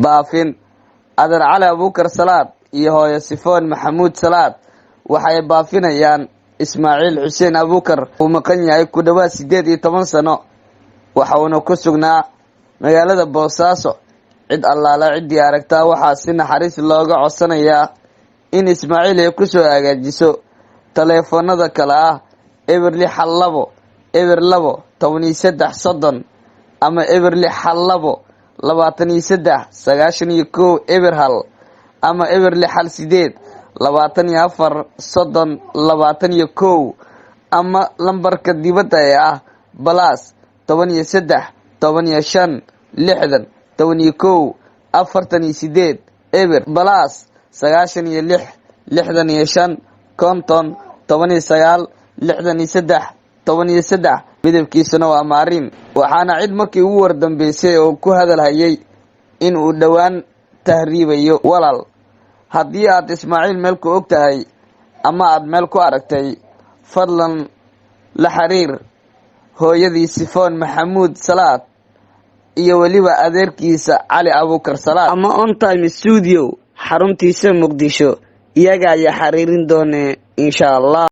baafin adeer cali abuukar salaad iyo hooyo sifoon maxamuud salaad waxay baafinayaan ismaaciil xuseen abuukar uu maqan yahay ku dhawaad 18 sano waxa uuna ku sugnaa magaalada Boosaaso. cid allaala cidii aragtaa waxaa si naxariis looga codsanayaa in Ismaaciil ay ku soo hagaajiso taleefanada kala ah eber 62 eber 2 13 30 ama eber 62 23 91 eber 1 ama eber 68 24 30 21 ama lambarka dibadda ee ah plus 13 15 60 11 48 eber plus 96 65 konton 19 63 13 midabkiisuna waa maarin waxaana cid markii ugu wardambeysay oo ku hadalhayay in uu dhawaan tahriibayo walaal haddii aad Ismaaciil meel ku ogtahay ama aad meel ku aragtay fadlan la xiriir hooyadii sifoon maxamuud salaad iyo waliba adeerkiisa cali abuukar salaad ama on time studio xaruntiisa Muqdisho iyaga ayaa xiriirin doona insha Allah.